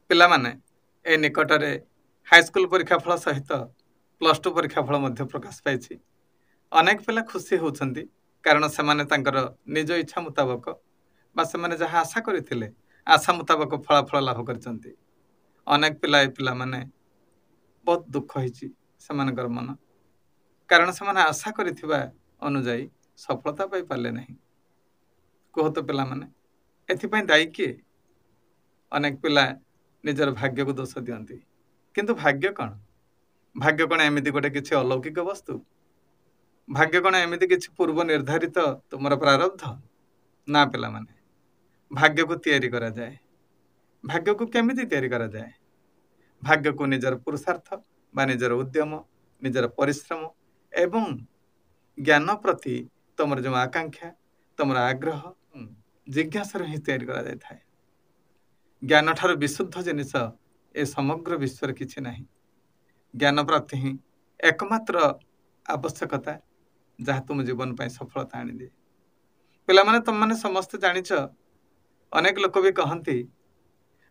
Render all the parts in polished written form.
ପିଲାମାନେ ଏ ନିକଟରେ ହାଇସ୍କୁଲ ପରୀକ୍ଷା ଫଳ ସହିତ ପ୍ଲସ୍ ଟୁ ପରୀକ୍ଷା ଫଳ ମଧ୍ୟ ପ୍ରକାଶ ପାଇଛି। ଅନେକ ପିଲା ଖୁସି ହେଉଛନ୍ତି କାରଣ ସେମାନେ ତାଙ୍କର ନିଜ ଇଚ୍ଛା ମୁତାବକ ବା ସେମାନେ ଯାହା ଆଶା କରିଥିଲେ ଆଶା ମୁତାବକ ଫଳାଫଳ ଲାଭ କରିଛନ୍ତି। ଅନେକ ପିଲାମାନେ ବହୁତ ଦୁଃଖ ହେଇଛି ସେମାନଙ୍କର ମନ, କାରଣ ସେମାନେ ଆଶା କରିଥିବା ଅନୁଯାୟୀ ସଫଳତା ପାଇପାରିଲେ ନାହିଁ। କୁହତ ପିଲାମାନେ, ଏଥିପାଇଁ ଦାୟୀ କିଏ? ଅନେକ ପିଲା ନିଜର ଭାଗ୍ୟକୁ ଦୋଷ ଦିଅନ୍ତି, କିନ୍ତୁ ଭାଗ୍ୟ କ'ଣ? ଭାଗ୍ୟ କ'ଣ ଏମିତି ଗୋଟେ କିଛି ଅଲୌକିକ ବସ୍ତୁ? ଭାଗ୍ୟ କ'ଣ ଏମିତି କିଛି ପୂର୍ବ ନିର୍ଦ୍ଧାରିତ ତୁମର ପ୍ରାରବ୍ଧ? ନା ପିଲାମାନେ, ଭାଗ୍ୟକୁ ତିଆରି କରାଯାଏ। ଭାଗ୍ୟକୁ କେମିତି ତିଆରି କରାଯାଏ? ଭାଗ୍ୟକୁ ନିଜର ପୁରୁଷାର୍ଥ ବା ନିଜର ଉଦ୍ୟମ, ନିଜର ପରିଶ୍ରମ ଏବଂ ଜ୍ଞାନ ପ୍ରତି ତମର ଯେଉଁ ଆକାଂକ୍ଷା, ତମର ଆଗ୍ରହ, ଜିଜ୍ଞାସାରୁ ହିଁ ତିଆରି କରାଯାଇଥାଏ। ଜ୍ଞାନ ଠାରୁ ବିଶୁଦ୍ଧ ଜିନିଷ ଏ ସମଗ୍ର ବିଶ୍ୱରେ କିଛି ନାହିଁ। ଜ୍ଞାନ ପ୍ରାପ୍ତି ହିଁ ଏକମାତ୍ର ଆବଶ୍ୟକତା ଯାହା ତୁମ ଜୀବନ ପାଇଁ ସଫଳତା ଆଣିଦିଏ। ପିଲାମାନେ, ତମମାନେ ସମସ୍ତେ ଜାଣିଛ, ଅନେକ ଲୋକ ବି କହନ୍ତି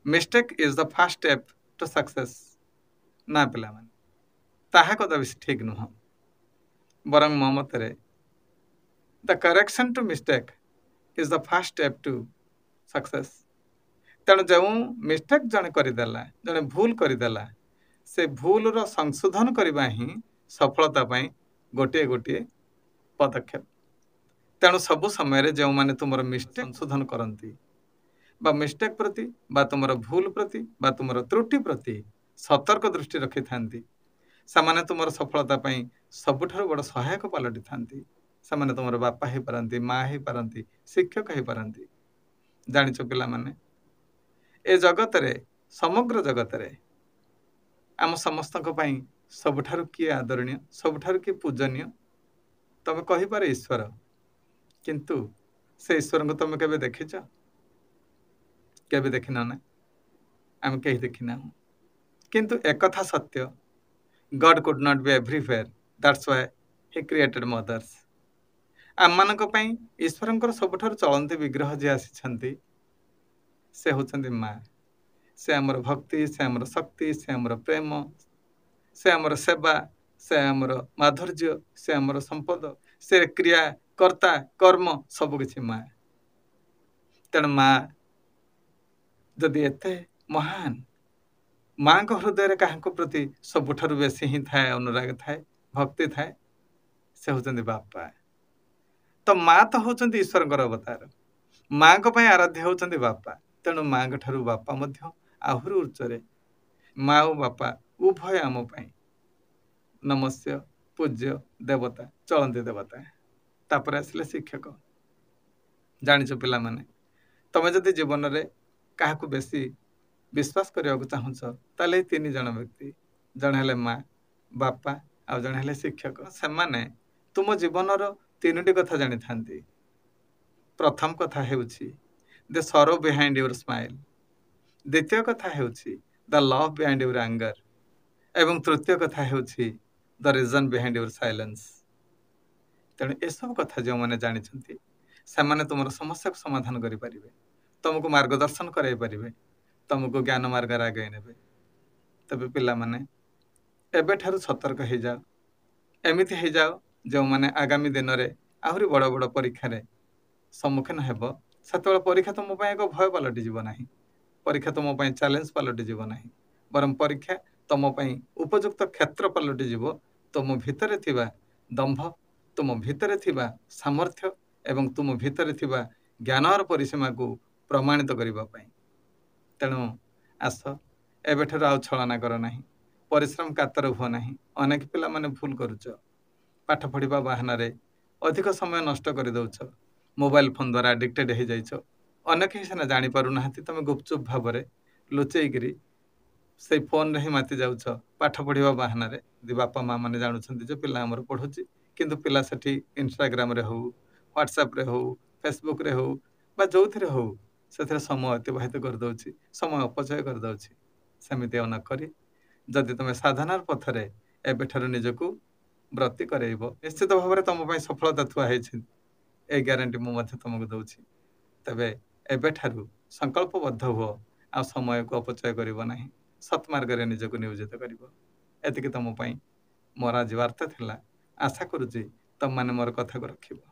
mistake is the first step to success. ନା ପିଲାମାନେ, ତାହା କଦାପି ଠିକ୍ ନୁହଁ। ବରଂ ମୋ ମତରେ the correction to mistake is the first step to success. ତେଣୁ ଯେଉଁ ମିଷ୍ଟେକ୍ ଜଣେ କରିଦେଲା, ଜଣେ ଭୁଲ କରିଦେଲା, ସେ ଭୁଲର ସଂଶୋଧନ କରିବା ହିଁ ସଫଳତା ପାଇଁ ଗୋଟିଏ ପଦକ୍ଷେପ। ତେଣୁ ସବୁ ସମୟରେ ଯେଉଁମାନେ ତୁମର ମିଷ୍ଟେକ୍ ସଂଶୋଧନ କରନ୍ତି ବା ମିଷ୍ଟେକ୍ ପ୍ରତି ବା ତୁମର ଭୁଲ ପ୍ରତି ବା ତୁମର ତ୍ରୁଟି ପ୍ରତି ସତର୍କ ଦୃଷ୍ଟି ରଖିଥାନ୍ତି, ସେମାନେ ତୁମର ସଫଳତା ପାଇଁ ସବୁଠାରୁ ବଡ଼ ସହାୟକ ପାଲଟିଥାନ୍ତି। ସେମାନେ ତୁମର ବାପା ହେଇପାରନ୍ତି, ମା ହେଇପାରନ୍ତି, ଶିକ୍ଷକ ହେଇପାରନ୍ତି। ଜାଣିଛ ପିଲାମାନେ, ଏ ଜଗତରେ, ସମଗ୍ର ଜଗତରେ ଆମ ସମସ୍ତଙ୍କ ପାଇଁ ସବୁଠାରୁ କିଏ ଆଦରଣୀୟ, ସବୁଠାରୁ କିଏ ପୂଜନୀୟ? ତମେ କହିପାର ଈଶ୍ୱର, କିନ୍ତୁ ସେ ଈଶ୍ୱରଙ୍କୁ ତମେ କେବେ ଦେଖିଛ? କେବେ ଦେଖିନ ନା? ଆମେ କେହି ଦେଖିନାହୁଁ। କିନ୍ତୁ ଏକଥା ସତ୍ୟ, God could not be everywhere. That's why he created mothers. ଆମମାନଙ୍କ ପାଇଁ ଈଶ୍ୱରଙ୍କର ସବୁଠାରୁ ଚଳନ୍ତି ବିଗ୍ରହ ଯିଏ ଆସିଛନ୍ତି, ସେ ହେଉଛନ୍ତି ମା। ସେ ଆମର ଭକ୍ତି, ସେ ଆମର ଶକ୍ତି, ସେ ଆମର ପ୍ରେମ, ସେ ଆମର ସେବା, ସେ ଆମର ମାଧୁର୍ଯ୍ୟ, ସେ ଆମର ସମ୍ପଦ, ସେ କ୍ରିୟା, କର୍ତ୍ତା, କର୍ମ, ସବୁକିଛି ମା। ତେଣୁ ମା ଯଦି ଏତେ ମହାନ, ମାଙ୍କ ହୃଦୟରେ କାହାଙ୍କ ପ୍ରତି ସବୁଠାରୁ ବେଶୀ ହିଁ ଥାଏ ଅନୁରାଗ, ଥାଏ ଭକ୍ତି ଥାଏ, ସେ ହେଉଛନ୍ତି ବାପା। ତ ମା ତ ହେଉଛନ୍ତି ଈଶ୍ୱରଙ୍କର ଅବତାର। ମାଙ୍କ ପାଇଁ ଆରାଧ୍ୟ ହେଉଛନ୍ତି ବାପା। ତେଣୁ ମାଙ୍କ ଠାରୁ ବାପା ମଧ୍ୟ ଆହୁରି ଉଚ୍ଚରେ। ମା ଓ ବାପା ଉଭୟ ଆମ ପାଇଁ ନମସ୍ୟ, ପୂଜ୍ୟ ଦେବତା, ଚଳନ୍ତି ଦେବତା। ତାପରେ ଆସିଲେ ଶିକ୍ଷକ। ଜାଣିଛ ପିଲାମାନେ, ତମେ ଯଦି ଜୀବନରେ କାହାକୁ ବେଶୀ ବିଶ୍ୱାସ କରିବାକୁ ଚାହୁଁଛ, ତାହେଲେ ଏଇ 3 ଜଣ ବ୍ୟକ୍ତି, ଜଣେ ହେଲେ ମା, ବାପା ଆଉ ଜଣେ ହେଲେ ଶିକ୍ଷକ। ସେମାନେ ତୁମ ଜୀବନର 3ଟି କଥା ଜାଣିଥାନ୍ତି। ପ୍ରଥମ କଥା ହେଉଛି ଦ ସରୋ ବିହାଇଣ୍ଡ ୟୁର ସ୍ମାଇଲ୍। ଦ୍ୱିତୀୟ କଥା ହେଉଛି ଦ ଲଭ୍ ବିହାଇଣ୍ଡ ୟୁର ଆଙ୍ଗର। ଏବଂ ତୃତୀୟ କଥା ହେଉଛି ଦ ରିଜନ୍ ବିହାଇଣ୍ଡ ୟୁର ସାଇଲେନ୍ସ। ତେଣୁ ଏସବୁ କଥା ଯେଉଁମାନେ ଜାଣିଛନ୍ତି, ସେମାନେ ତୁମର ସମସ୍ୟାକୁ ସମାଧାନ କରିପାରିବେ, ତୁମକୁ ମାର୍ଗଦର୍ଶନ କରାଇ ପାରିବେ, ତୁମକୁ ଜ୍ଞାନ ମାର୍ଗରେ ଆଗେଇ ନେବେ। ତେବେ ପିଲାମାନେ, ଏବେଠାରୁ ସତର୍କ ହେଇଯାଅ। ଏମିତି ହେଇଯାଅ ଯେଉଁମାନେ ଆଗାମୀ ଦିନରେ ଆହୁରି ବଡ଼ ବଡ଼ ପରୀକ୍ଷାରେ ସମ୍ମୁଖୀନ ହେବ, ସେତେବେଳେ ପରୀକ୍ଷା ତୁମ ପାଇଁ ଏକ ଭୟ ପାଲଟିଯିବ ନାହିଁ। ପରୀକ୍ଷା ତୁମ ପାଇଁ ଚ୍ୟାଲେଞ୍ଜ ପାଲଟିଯିବ ନାହିଁ। ବରଂ ପରୀକ୍ଷା ତୁମ ପାଇଁ ଉପଯୁକ୍ତ କ୍ଷେତ୍ର ପାଲଟିଯିବ ତୁମ ଭିତରେ ଥିବା ଦମ୍ଭ, ତୁମ ଭିତରେ ଥିବା ସାମର୍ଥ୍ୟ ଏବଂ ତୁମ ଭିତରେ ଥିବା ଜ୍ଞାନର ପରିସୀମାକୁ ପ୍ରମାଣିତ କରିବା ପାଇଁ। ତେଣୁ ଆସ, ଏବେଠାରୁ ଆଉ ଛଳନା କର ନାହିଁ, ପରିଶ୍ରମ କାତର ହୁଅ ନାହିଁ। ଅନେକ ପିଲାମାନେ ଭୁଲ କରୁଛ। ପାଠ ପଢ଼ିବା ବାହାନାରେ ଅଧିକ ସମୟ ନଷ୍ଟ କରିଦେଉଛ। ମୋବାଇଲ ଫୋନ୍ ଦ୍ୱାରା ଆଡ଼ିକ୍ଟେଡ଼ ହେଇଯାଇଛ। ଅନେକ ହିଁ ସିନା ଜାଣିପାରୁନାହାନ୍ତି, ତୁମେ ଗୁପଚୁପ ଭାବରେ ଲୁଚେଇକିରି ସେଇ ଫୋନ୍ରେ ହିଁ ମାତି ଯାଉଛ ପାଠ ପଢ଼ିବା ବାହାନାରେ। ଯଦି ବାପା ମା ମାନେ ଜାଣୁଛନ୍ତି ଯେ ପିଲା ଆମର ପଢ଼ୁଛି, କିନ୍ତୁ ପିଲା ସେଠି ଇନଷ୍ଟାଗ୍ରାମରେ ହେଉ, ହ୍ୱାଟ୍ସଆପ୍ରେ ହେଉ, ଫେସବୁକ୍ରେ ହେଉ ବା ଯେଉଁଥିରେ ହେଉ, ସେଥିରେ ସମୟ ଅତିବାହିତ କରିଦେଉଛି, ସମୟ ଅପଚୟ କରିଦେଉଛି। ସେମିତି ନ କରି ଯଦି ତୁମେ ସାଧନାର ପଥରେ ଏବେଠାରୁ ନିଜକୁ ବ୍ରତୀ କରେଇବ, ନିଶ୍ଚିତ ଭାବରେ ତୁମ ପାଇଁ ସଫଳତା ଥୁଆ ହେଇଛି। ଏ ଗ୍ୟାରେଣ୍ଟି ମୁଁ ମଧ୍ୟ ତୁମକୁ ଦେଉଛି। ତେବେ ଏବେଠାରୁ ସଂକଳ୍ପବଦ୍ଧ ହୁଅ ଆଉ ସମୟକୁ ଅପଚୟ କରିବ ନାହିଁ, ସତ୍ ମାର୍ଗରେ ନିଜକୁ ନିୟୋଜିତ କରିବ। ଏତିକି ତମ ପାଇଁ ମୋର ଆଜି ବାର୍ତ୍ତା ଥିଲା। ଆଶା କରୁଛି ତମମାନେ ମୋର କଥାକୁ ରଖିବ।